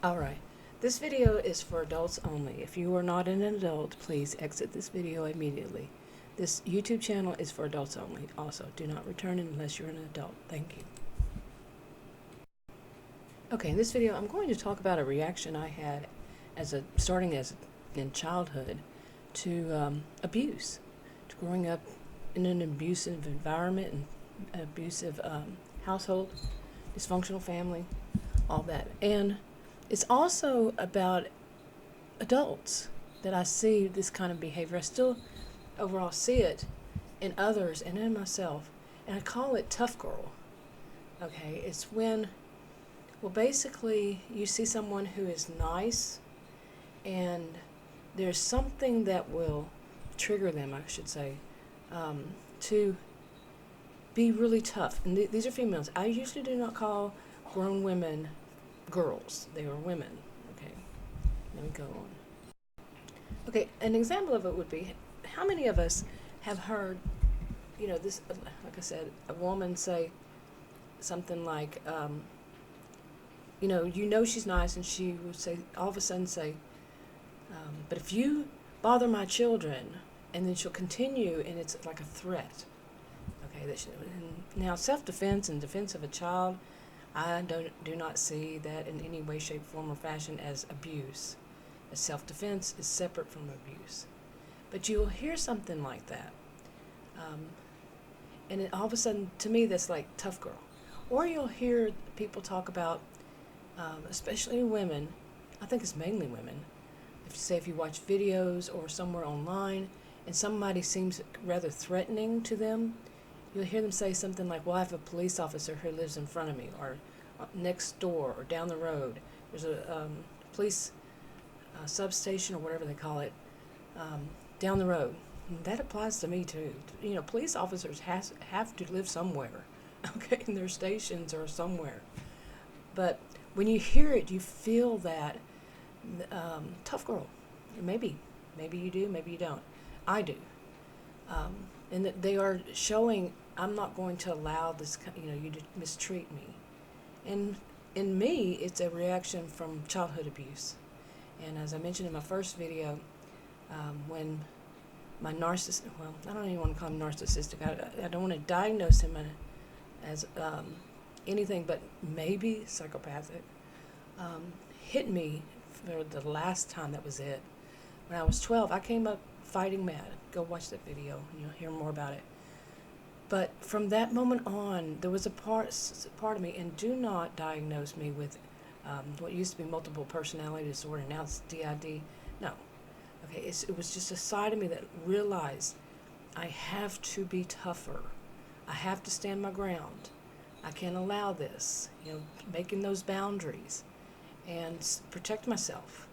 Alright, this video is for adults only. If you are not an adult, please exit this video immediately. This YouTube channel is for adults only. Also, do not return unless you're an adult. Thank you. Okay, in this video, I'm going to talk about a reaction I had starting in childhood to abuse, to growing up in an abusive environment and abusive household, dysfunctional family, all that. And it's also about adults that I see this kind of behavior. I still overall see it in others and in myself, and I call it tough girl. Okay, it's when, well, basically you see someone who is nice and there's something that will trigger them, I should say, to be really tough. And these are females. I usually do not call grown women girls. They are women. Okay, let me go on. Okay, an example of it would be, how many of us have heard, this, like I said, a woman say something like, she's nice, and she would say, all of a sudden say, but if you bother my children, and then she'll continue, and it's like a threat. Okay, now self-defense and defense of a child, I do not see that in any way, shape, form, or fashion as abuse. As self-defense is separate from abuse. But you'll hear something like that. And all of a sudden, to me, that's like tough girl. Or you'll hear people talk about, especially women, I think it's mainly women, if you watch videos or somewhere online and somebody seems rather threatening to them, you'll hear them say something like, well, I have a police officer who lives in front of me, or next door, or down the road. There's a police substation, or whatever they call it, down the road. And that applies to me too. Police officers have to live somewhere, okay, and their stations are somewhere. But when you hear it, you feel that tough girl. Maybe you do, maybe you don't. I do. And that they are showing, I'm not going to allow this, you to mistreat me. And in me, it's a reaction from childhood abuse. And as I mentioned in my first video, when my narcissist, well, I don't even want to call him narcissistic. I don't want to diagnose him as anything but maybe psychopathic, hit me for the last time. That was it. When I was 12, I came up fighting mad. Go watch that video and you'll hear more about it. But from that moment on, there was a part of me, and do not diagnose me with what used to be multiple personality disorder, now it's DID. No. Okay, it was just a side of me that realized I have to be tougher. I have to stand my ground. I can't allow this, making those boundaries and protect myself.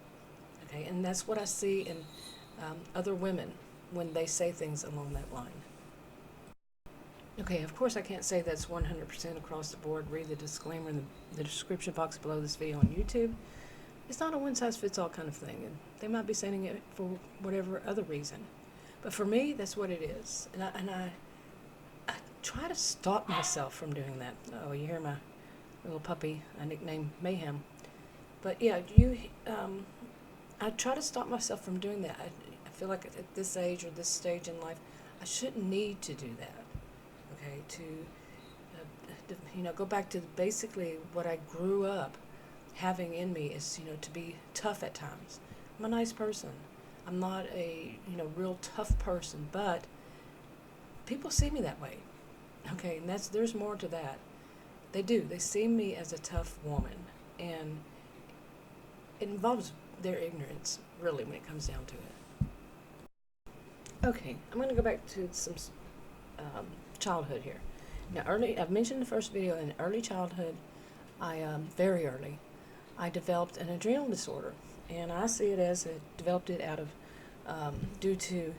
Okay, and that's what I see in other women when they say things along that line. Okay, of course I can't say that's 100% across the board. Read the disclaimer in the description box below this video on YouTube. It's not a one-size-fits-all kind of thing, and they might be saying it for whatever other reason. But for me, that's what it is. And I try to stop myself from doing that. Oh, you hear my little puppy, I nicknamed Mayhem. But yeah, I try to stop myself from doing that. I feel like at this age or this stage in life, I shouldn't need to do that. Okay, to go back to basically what I grew up having in me is, to be tough at times. I'm a nice person. I'm not a, real tough person, but people see me that way. Okay, and there's more to that. They do. They see me as a tough woman, and it involves their ignorance, really, when it comes down to it. Okay, I'm going to go back to some childhood here. Now, I've mentioned in the first video, in early childhood, very early, I developed an adrenal disorder, and I see it as developed it out of, due to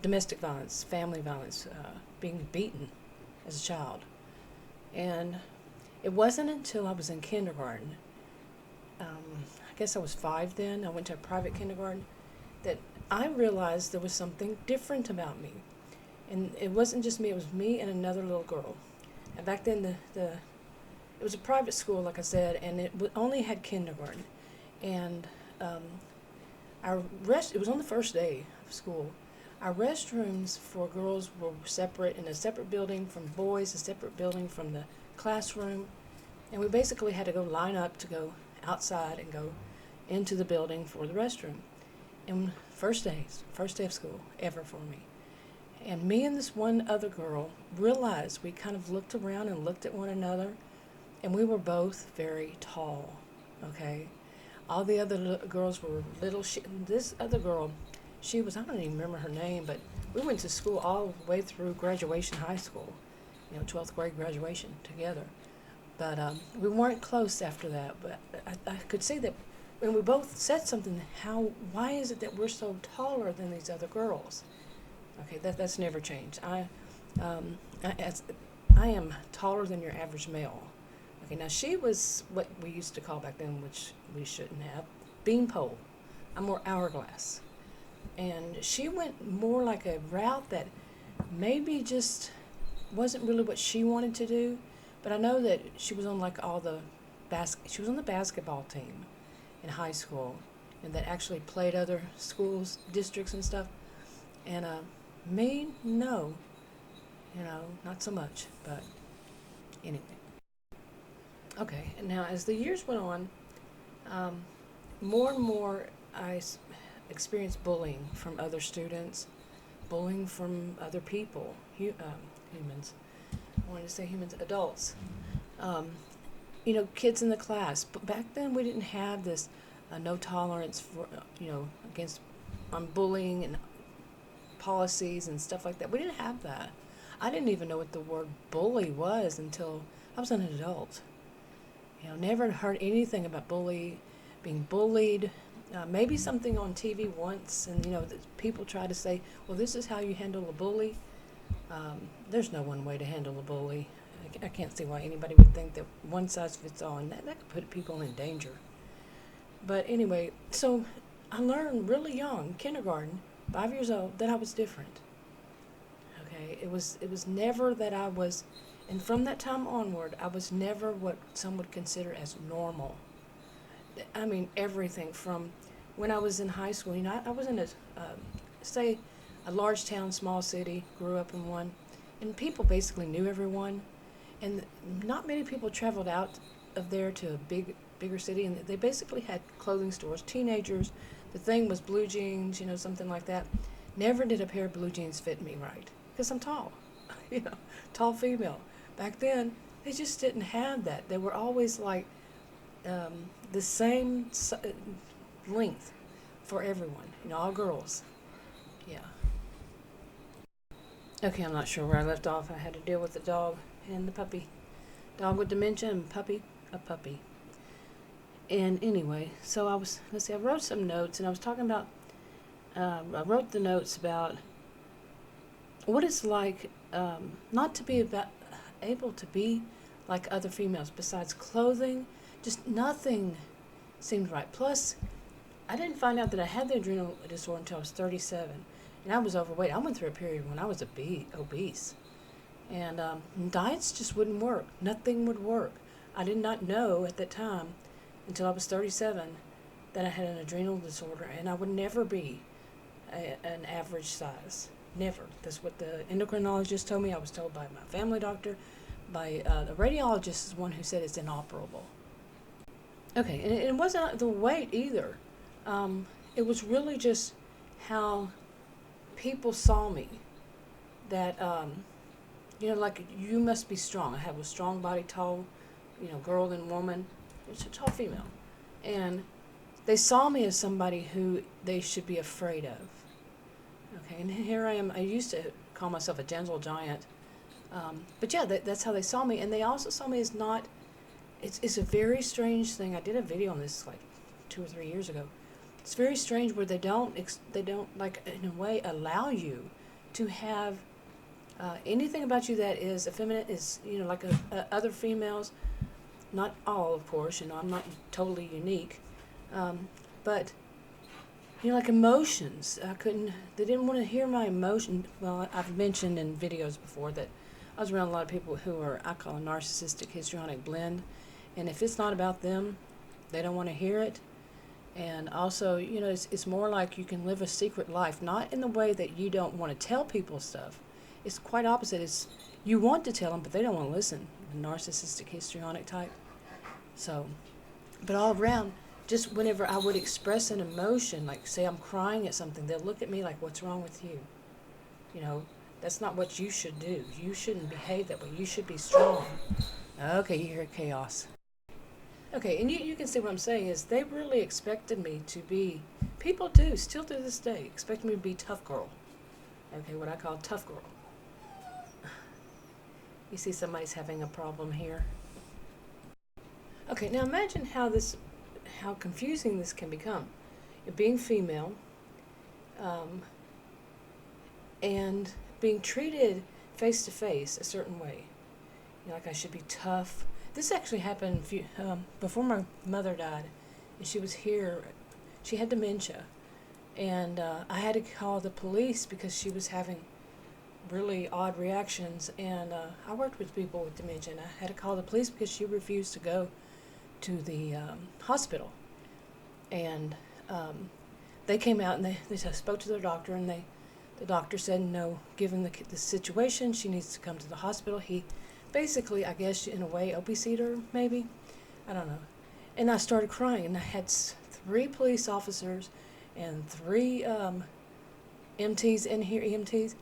domestic violence, family violence, being beaten as a child. And it wasn't until I was in kindergarten, I guess I was 5 then, I went to a private kindergarten, that I realized there was something different about me. And it wasn't just me, it was me and another little girl. And back then, it was a private school, like I said, and it only had kindergarten. And it was on the first day of school. Our restrooms for girls were separate, in a separate building from boys, a separate building from the classroom. And we basically had to go line up to go outside and go into the building for the restroom. And first day of school ever for me. And me and this one other girl realized, we kind of looked around and looked at one another, and we were both very tall, okay? All the other girls were little. This other girl, she was, I don't even remember her name, but we went to school all the way through graduation high school, 12th grade graduation together. But we weren't close after that, but I could see that when we both said something, why is it that we're so taller than these other girls? Okay, that's never changed. I am taller than your average male. Okay, now she was what we used to call back then, which we shouldn't have, beanpole. I'm more hourglass. And she went more like a route that maybe just wasn't really what she wanted to do. But I know that she was on like she was on the basketball team in high school, and that actually played other schools, districts and stuff. And me, no, not so much, but anyway. Okay, and now as the years went on, more and more I experienced bullying from other students, bullying from other people, humans. I wanted to say humans, adults. Kids in the class. But back then we didn't have this no tolerance for, on bullying and policies and stuff like that. We didn't have that. I didn't even know what the word bully was until I was an adult. Never heard anything about being bullied. Maybe something on TV once, and people try to say, well, this is how you handle a bully. There's no one way to handle a bully. I can't see why anybody would think that one size fits all, and that could put people in danger. But anyway, so I learned really young, kindergarten, 5 years old, that I was different. Okay, it was never that I was, and from that time onward, I was never what some would consider as normal. I mean, everything from when I was in high school. I was in a large town, small city, grew up in one, and people basically knew everyone, and not many people traveled out of there to a bigger city, and they basically had clothing stores. Teenagers, the thing was blue jeans, something like that. Never did a pair of blue jeans fit me right, because I'm tall, tall female. Back then, they just didn't have that. They were always like the same length for everyone, all girls. Yeah. Okay, I'm not sure where I left off. I had to deal with the dog and the puppy. Dog with dementia and a puppy. And anyway, so I wrote some notes, and I was talking about, I wrote the notes about what it's like not to be able to be like other females. Besides clothing, just nothing seemed right. Plus, I didn't find out that I had the adrenal disorder until I was 37. And I was overweight. I went through a period when I was obese. And diets just wouldn't work. Nothing would work. I did not know at that time, until I was 37, that I had an adrenal disorder, and I would never be an average size. Never. That's what the endocrinologist told me. I was told by my family doctor. By the radiologist is one who said it's inoperable. Okay, and it wasn't the weight either. It was really just how people saw me. That, like, you must be strong. I have a strong body, tall, girl and woman. It's a tall female. And they saw me as somebody who they should be afraid of. Okay, and here I am. I used to call myself a gentle giant. But yeah, that's how they saw me. And they also saw me as not, it's a very strange thing. I did a video on this like 2 or 3 years ago. It's very strange where they don't like, in a way, allow you to have anything about you that is effeminate, is, like other females. Not all, of course, I'm not totally unique. But, like emotions. They didn't want to hear my emotion. Well, I've mentioned in videos before that I was around a lot of people who are, I call a narcissistic histrionic blend. And if it's not about them, they don't want to hear it. And also, it's more like you can live a secret life, not in the way that you don't want to tell people stuff. It's quite opposite. It's you want to tell them, but they don't want to listen. The narcissistic histrionic type. So, but all around, just whenever I would express an emotion, like say I'm crying at something, they'll look at me like, what's wrong with you? That's not what you should do. You shouldn't behave that way. You should be strong. Okay, you hear chaos. Okay, and you can see what I'm saying is they really expected me to be, people do, still to this day, expect me to be tough girl. Okay, what I call tough girl. You see somebody's having a problem here. Okay, now imagine how confusing this can become. You're being female, and being treated face to face a certain way. Like I should be tough. This actually happened before my mother died, and she was here. She had dementia, and I had to call the police because she was having really odd reactions. And I worked with people with dementia, and I had to call the police because she refused to go to the hospital. And they came out and they spoke to their doctor, and the doctor said no, given the situation, she needs to come to the hospital. He basically, I guess, in a way, OPC'd her, maybe. I don't know. And I started crying, and I had 3 police officers and 3 MTs in here, EMTs,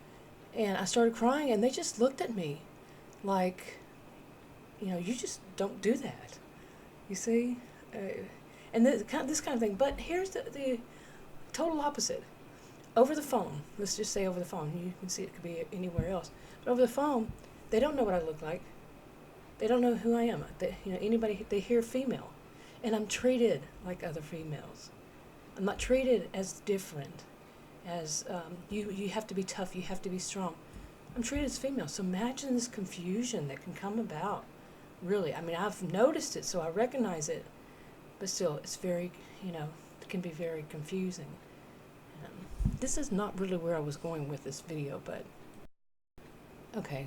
and I started crying, and they just looked at me like, you just don't do that. You see? And this kind of thing. But here's the total opposite. Over the phone, let's just say over the phone. You can see it could be anywhere else. But over the phone, they don't know what I look like. They don't know who I am. They hear female. And I'm treated like other females. I'm not treated as different as you have to be tough, you have to be strong. I'm treated as female. So imagine this confusion that can come about. Really, I've noticed it, so I recognize it. But still, it's very, it can be very confusing. This is not really where I was going with this video, but okay.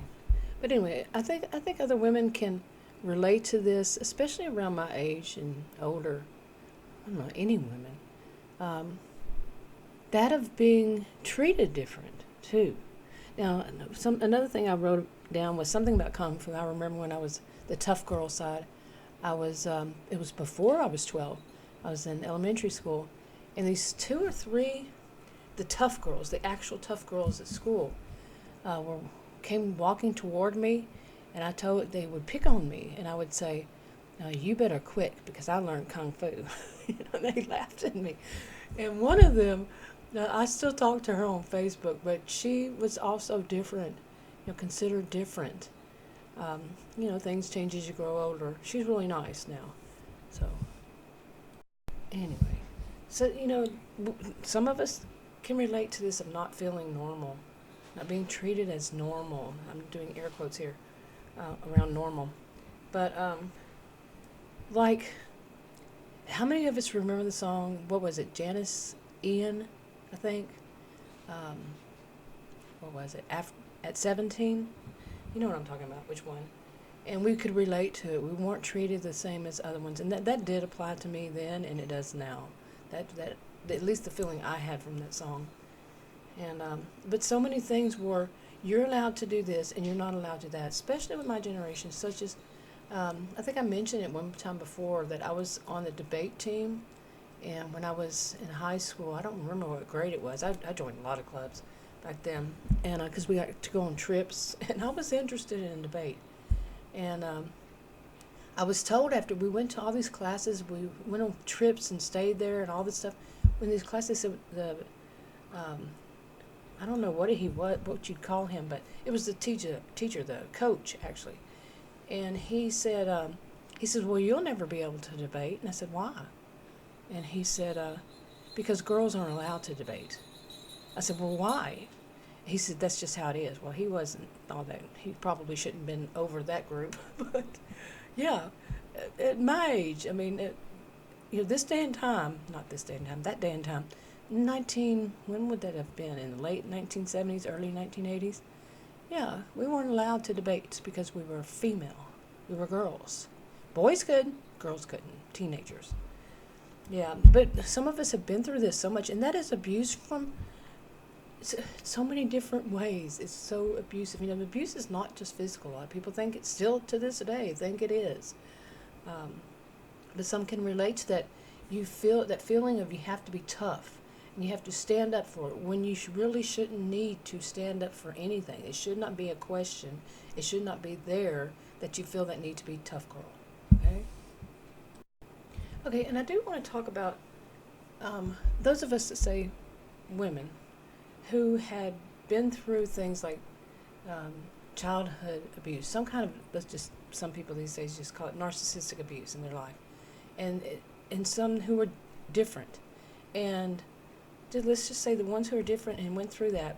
But anyway, I think other women can relate to this, especially around my age and older. I don't know, any women. That of being treated different too. Now, another thing I wrote down was something about kung fu. I remember when I was the tough girl side. It was before I was 12. I was in elementary school, and these 2 or 3, the tough girls, the actual tough girls at school, came walking toward me, and they would pick on me, and I would say, you better quit because I learned kung fu. They laughed at me. And one of them, I still talk to her on Facebook, but she was also different, considered different. Things change as you grow older. She's really nice now. So, anyway. So, some of us can relate to this of not feeling normal, not being treated as normal. I'm doing air quotes here around normal. But, how many of us remember the song, what was it, Janice Ian, I think? What was it, at 17? You know what I'm talking about, which one? And we could relate to it. We weren't treated the same as other ones. And that did apply to me then, and it does now. That at least the feeling I had from that song. And but so many things were, you're allowed to do this, and you're not allowed to do that, especially with my generation, such as, I think I mentioned it one time before, that I was on the debate team. And when I was in high school, I don't remember what grade it was. I joined a lot of clubs back then, and because we got to go on trips, and I was interested in debate. And I was told after we went to all these classes, we went on trips and stayed there and all this stuff. When these classes, I don't know what you'd call him, but it was the teacher, the coach actually. And he said, well, you'll never be able to debate. And I said, why? And he said, because girls aren't allowed to debate. I said, well, why? He said, that's just how it is. Well, he wasn't all that. He probably shouldn't have been over that group. But, yeah, at my age, this day and time, not this day and time, that day and time, when would that have been? In the late 1970s, early 1980s? Yeah, we weren't allowed to debate because we were female. We were girls. Boys could, girls couldn't. Teenagers. Yeah, but some of us have been through this so much, and that is abuse from so many different ways. It's so abusive. Abuse is not just physical. A lot of people think it's still to this day, think it is. But some can relate to that. You feel that feeling of you have to be tough and you have to stand up for it when you really shouldn't need to stand up for anything. It should not be a question. It should not be there that you feel that need to be tough girl. Okay? Okay, and I do want to talk about those of us that say women who had been through things like childhood abuse, some kind of, some people these days just call it narcissistic abuse in their life, and some who were different, and let's just say the ones who are different and went through that,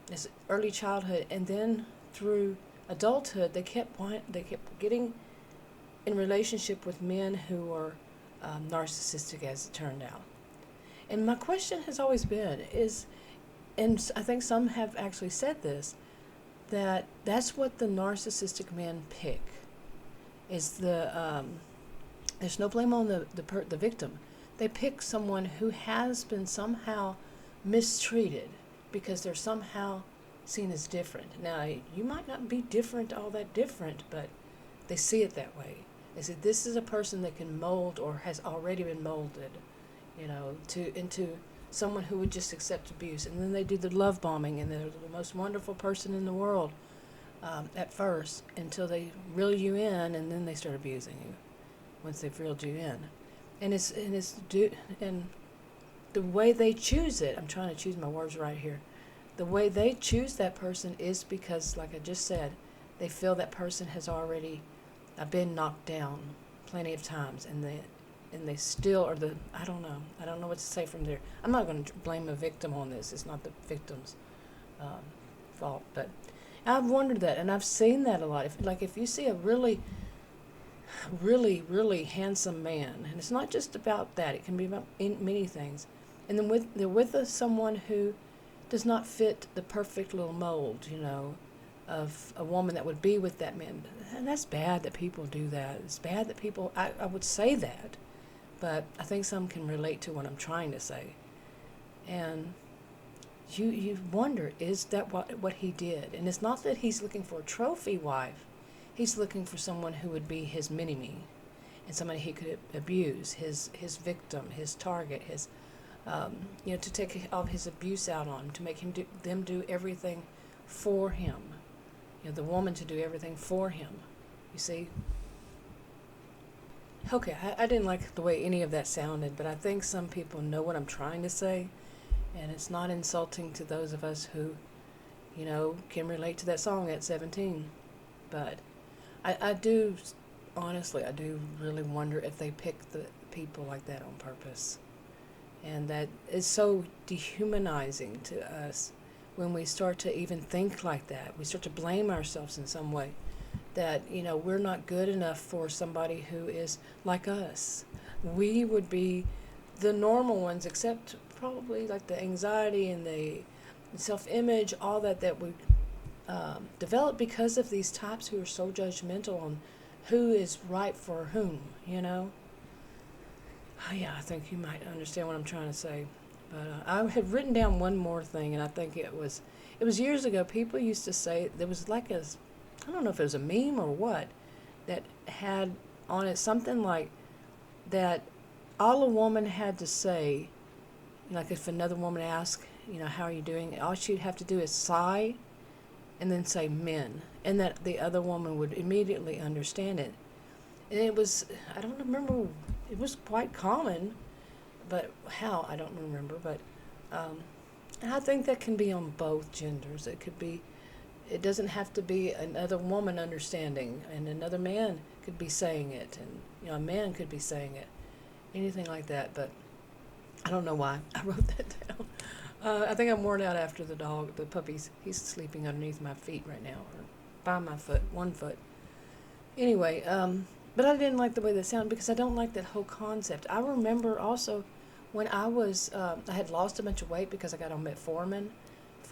this early childhood, and then through adulthood, they kept getting in relationship with men who were narcissistic, as it turned out. And my question has always been and I think some have actually said this, that's what the narcissistic men pick, is there's no blame on the victim. They pick someone who has been somehow mistreated because they're somehow seen as different. Now, you might not be all that different, but they see it that way. They say this is a person that can mold or has already been molded, into someone who would just accept abuse. And then they do the love bombing, and they're the most wonderful person in the world at first, until they reel you in, and then they start abusing you once they've reeled you in. And the way they choose it, I'm trying to choose my words right here. The way they choose that person is because, like I just said, they feel that person has already been knocked down plenty of times, and they still are I don't know what to say from there. I'm not going to blame a victim on this. It's not the victim's fault, but I've wondered that, and I've seen that a lot. If you see a really, really, really handsome man, and it's not just about that, it can be about many things, and then they're with someone who does not fit the perfect little mold, of a woman that would be with that man. And that's bad that people do that. It's bad that people, I would say that, but I think some can relate to what I'm trying to say. And you wonder, is that what he did? And it's not that he's looking for a trophy wife. He's looking for someone who would be his mini-me, and somebody he could abuse, his victim, his target, his to take all his abuse out on, to make them do everything for him. The woman to do everything for him. You see? Okay, I didn't like the way any of that sounded, but I think some people know what I'm trying to say, and it's not insulting to those of us who, can relate to that song at 17. But I do, honestly, I do really wonder if they pick the people like that on purpose. And that is so dehumanizing to us when we start to even think like that. We start to blame ourselves in some way, that we're not good enough for somebody who is like us. We would be the normal ones, except probably like the anxiety and the self-image, all that we develop because of these types who are so judgmental on who is right for whom. Yeah, I think you might understand what I'm trying to say. But I had written down one more thing, and I think it was years ago. People used to say, there was I don't know if it was a meme or what, that had on it something like that all a woman had to say, like if another woman asked, how are you doing, all she'd have to do is sigh and then say men, and that the other woman would immediately understand it. And it was, I don't remember, it was quite common, but how, I don't remember. But I think that can be on both genders. It doesn't have to be another woman understanding, and another man could be saying it, and a man could be saying it, anything like that. But I don't know why I wrote that down. I think I'm worn out after the puppy's, he's sleeping underneath my feet right now, or by my foot, one foot. Anyway, but I didn't like the way that sounded because I don't like that whole concept. I remember also when I had lost a bunch of weight because I got on metformin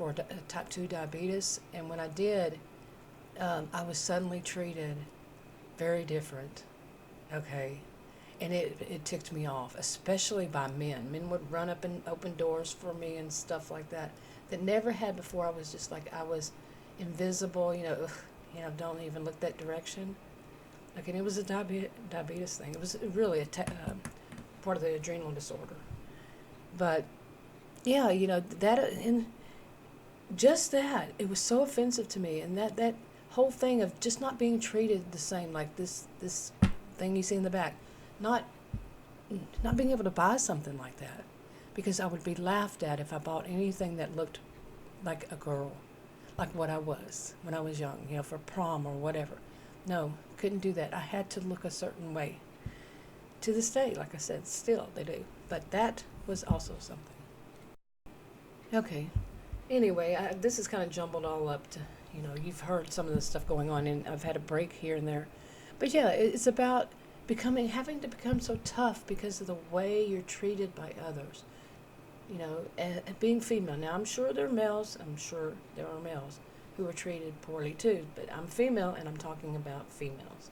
for type 2 diabetes, and when I did, I was suddenly treated very different, okay? And it ticked me off, especially by men. Men would run up and open doors for me and stuff like that never had before. I was just like, I was invisible, don't even look that direction. Like, and it was a diabetes thing. It was really a part of the adrenal disorder. But, yeah, that, and just that, it was so offensive to me. And that whole thing of just not being treated the same, like this thing you see in the back, not being able to buy something like that, because I would be laughed at if I bought anything that looked like a girl, like what I was when I was young, for prom or whatever. No, couldn't do that. I had to look a certain way. To this day, like I said, still they do. But that was also something. Okay. Anyway, this is kind of jumbled all up to, you've heard some of the stuff going on, and I've had a break here and there. But yeah, it's about having to become so tough because of the way you're treated by others. And being female. Now, I'm sure there are males who are treated poorly too, but I'm female and I'm talking about females.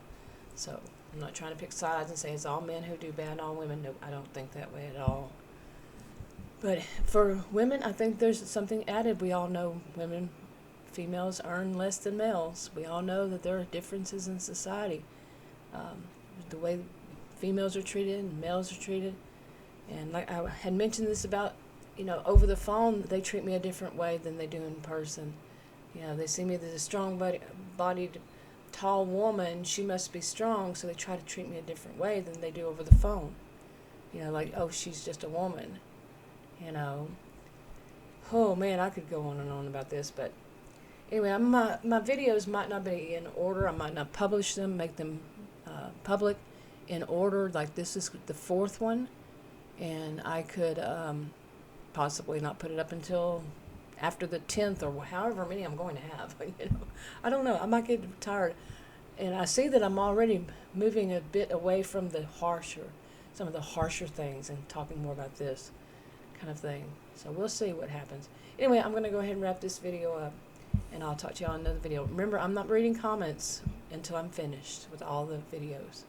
So I'm not trying to pick sides and say it's all men who do bad, all women. No, I don't think that way at all. But for women, I think there's something added. We all know females earn less than males. We all know that there are differences in society. The way females are treated and males are treated. And like I had mentioned this about, over the phone, they treat me a different way than they do in person. They see me as a strong-bodied, tall woman. She must be strong, so they try to treat me a different way than they do over the phone. Like, oh, she's just a woman. Oh, man, I could go on and on about this. But anyway, my videos might not be in order. I might not publish them, make them public in order. Like, this is the 4th one. And I could possibly not put it up until after the 10th or however many I'm going to have. I don't know. I might get tired. And I see that I'm already moving a bit away from some of the harsher things and talking more about this kind of thing. So we'll see what happens. Anyway, I'm going to go ahead and wrap this video up, and I'll talk to y'all in another video. Remember, I'm not reading comments until I'm finished with all the videos.